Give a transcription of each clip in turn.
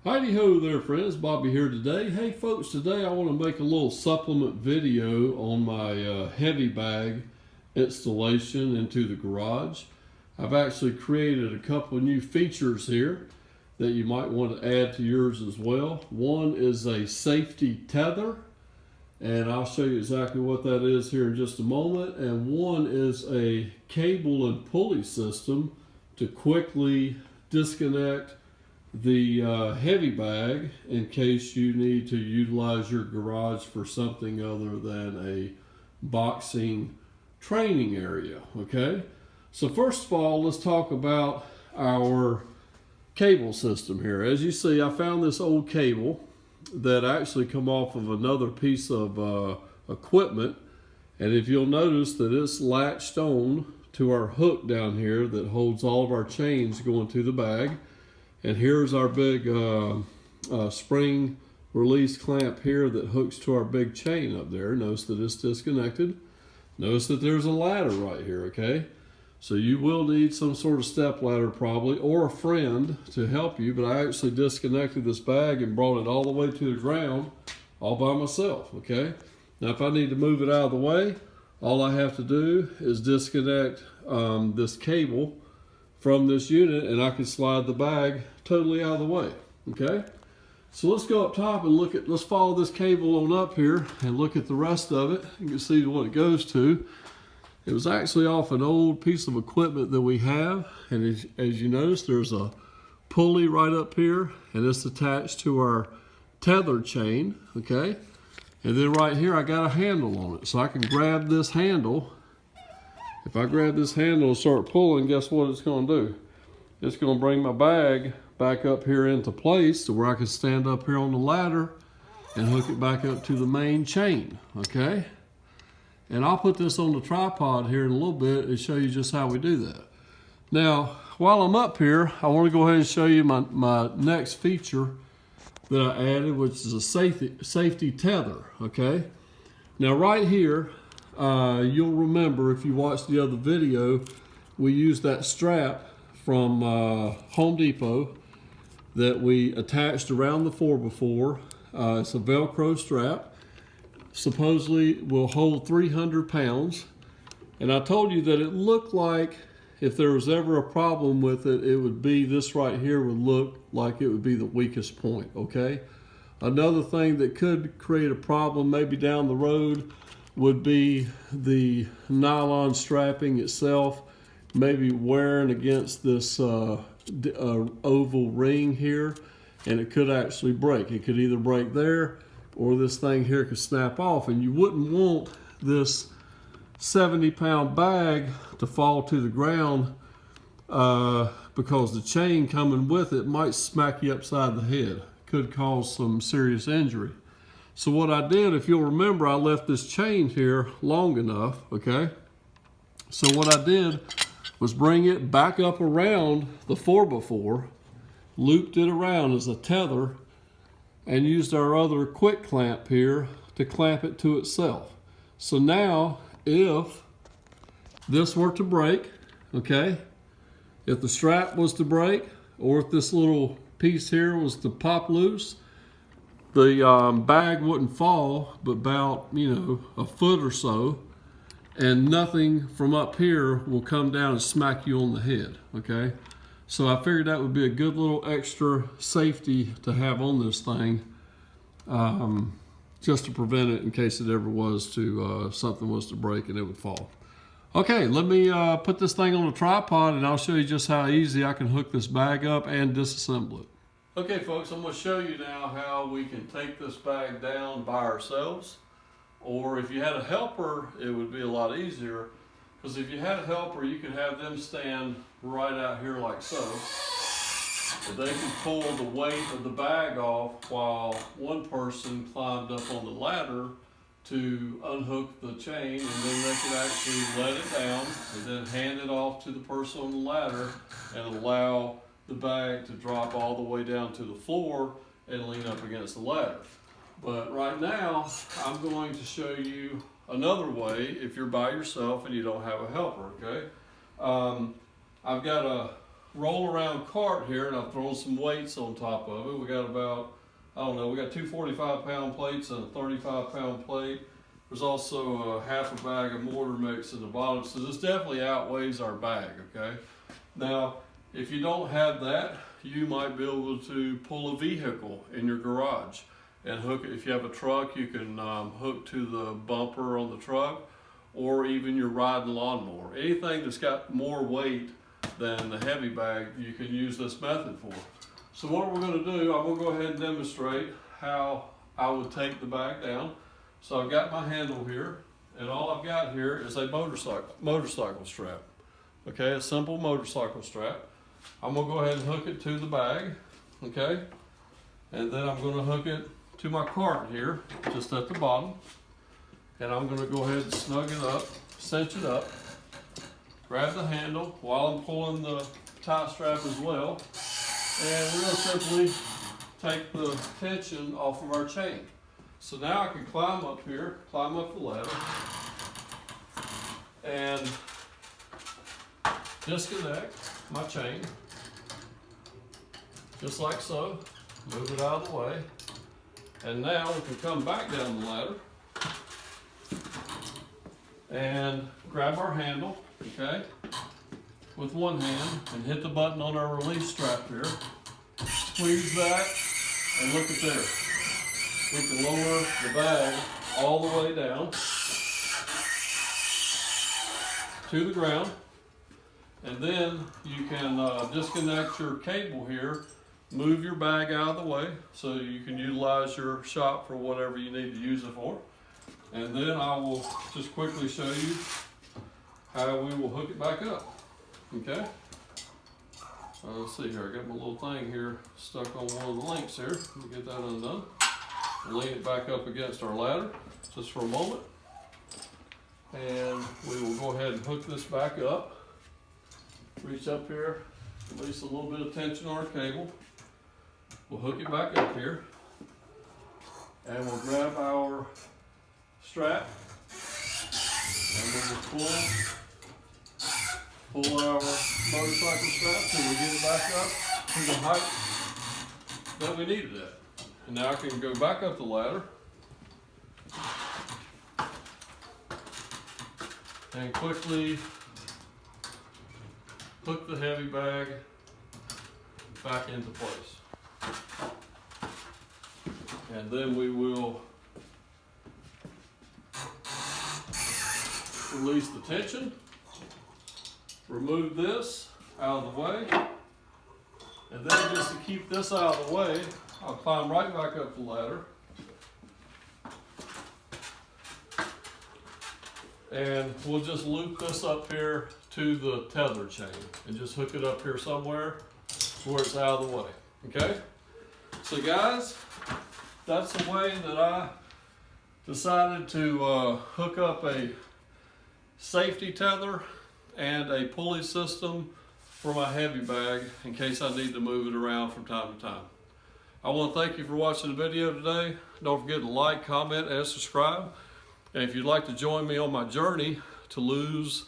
Heidi ho there friends, Bobby here today. Hey folks, today I want to make a little supplement video on my heavy bag installation into the garage. I've actually created a couple of new features here that you might want to add to yours as well. One is a safety tether, and I'll show you exactly what that is here in just a moment. And one is a cable and pulley system to quickly disconnect the heavy bag in case you need to utilize your garage for something other than a boxing training area. Okay, so first of all, let's talk about our cable system here. As you see, I found this old cable that actually come off of another piece of equipment, and if you'll notice that it's latched on to our hook down here that holds all of our chains going to the bag. And here's our big spring release clamp here that hooks to our big chain up there. Notice that it's disconnected. Notice that there's a ladder right here, okay? So you will need some sort of step ladder probably, or a friend to help you, but I actually disconnected this bag and brought it all the way to the ground all by myself, okay? Now if I need to move it out of the way, all I have to do is disconnect this cable from this unit, and I can slide the bag totally out of the way. Okay, so let's go up top and let's follow this cable on up here and look at the rest of it. You can see what it goes to. It was actually off an old piece of equipment that we have, and as you notice, there's a pulley right up here, and it's attached to our tether chain. Okay, and then right here I got a handle on it, so I can grab this handle. If I grab this handle and start pulling, guess what it's going to do? It's going to bring my bag back up here into place to where I can stand up here on the ladder and hook it back up to the main chain, okay? And I'll put this on the tripod here in a little bit and show you just how we do that. Now, while I'm up here, I want to go ahead and show you my next feature that I added, which is a safety tether, okay? Now right here, you'll remember if you watched the other video, we used that strap from Home Depot that we attached around the 4x4. It's a Velcro strap. Supposedly will hold 300 pounds. And I told you that it looked like if there was ever a problem with it, it would be this right here would look like it would be the weakest point, okay? Another thing that could create a problem maybe down the road would be the nylon strapping itself, maybe wearing against this oval ring here, and it could actually break. It could either break there, or this thing here could snap off, and you wouldn't want this 70-pound bag to fall to the ground because the chain coming with it might smack you upside the head. Could cause some serious injury. So what I did, if you'll remember, I left this chain here long enough, okay? So what I did was bring it back up around the 4x4, looped it around as a tether, and used our other quick clamp here to clamp it to itself. So now, if this were to break, okay, if the strap was to break, or if this little piece here was to pop loose, the bag wouldn't fall but about, a foot or so, and nothing from up here will come down and smack you on the head, okay? So I figured that would be a good little extra safety to have on this thing, just to prevent it in case it ever was to, something was to break and it would fall. Okay, let me put this thing on a tripod and I'll show you just how easy I can hook this bag up and disassemble it. Okay folks, I'm going to show you now how we can take this bag down by ourselves. Or if you had a helper, it would be a lot easier. Because if you had a helper, you could have them stand right out here like so. They could pull the weight of the bag off while one person climbed up on the ladder to unhook the chain, and then they could actually let it down and then hand it off to the person on the ladder and allow the bag to drop all the way down to the floor and lean up against the ladder. But right now, I'm going to show you another way if you're by yourself and you don't have a helper, okay? I've got a roll around cart here, and I've thrown some weights on top of it. We got about, I don't know, we got 2 45-pound plates and a 35-pound plate. There's also a half a bag of mortar mix at the bottom, so this definitely outweighs our bag, okay? Now, if you don't have that, you might be able to pull a vehicle in your garage and hook it. If you have a truck, you can hook to the bumper on the truck, or even your riding lawnmower. Anything that's got more weight than the heavy bag, you can use this method for. So what we're going to do, I'm going to go ahead and demonstrate how I would take the bag down. So I've got my handle here, and all I've got here is a motorcycle strap. Okay, a simple motorcycle strap. I'm going to go ahead and hook it to the bag, okay? And then I'm going to hook it to my cart here, just at the bottom. And I'm going to go ahead and snug it up, cinch it up, grab the handle while I'm pulling the tie strap as well. And we're going to simply take the tension off of our chain. So now I can climb up here, climb up the ladder, and disconnect my chain, just like so. Move it out of the way. And now we can come back down the ladder and grab our handle, okay, with one hand, and hit the button on our release strap here. Squeeze that, and look at there. We can lower the bag all the way down to the ground, and then you can disconnect your cable here, move your bag out of the way so you can utilize your shop for whatever you need to use it for. And then I will just quickly show you how we will hook it back up, okay? Let's see here, I got my little thing here stuck on one of the links here. Let me get that undone. Lean it back up against our ladder just for a moment. And we will go ahead and hook this back up. Reach up here, release a little bit of tension on our cable. We'll hook it back up here. And we'll grab our strap. And then we'll pull our motorcycle strap till we get it back up to the height that we needed it. And now I can go back up the ladder and quickly hook the heavy bag back into place. And then we will release the tension, remove this out of the way, and then just to keep this out of the way, I'll climb right back up the ladder and we'll just loop this up here to the tether chain and just hook it up here somewhere where it's out of the way, okay? So guys, that's the way that I decided to hook up a safety tether and a pulley system for my heavy bag in case I need to move it around from time to time. I want to thank you for watching the video today. Don't forget to like, comment, and subscribe. And if you'd like to join me on my journey to lose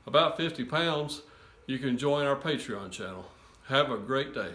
about 50 pounds, you can join our Patreon channel. Have a great day.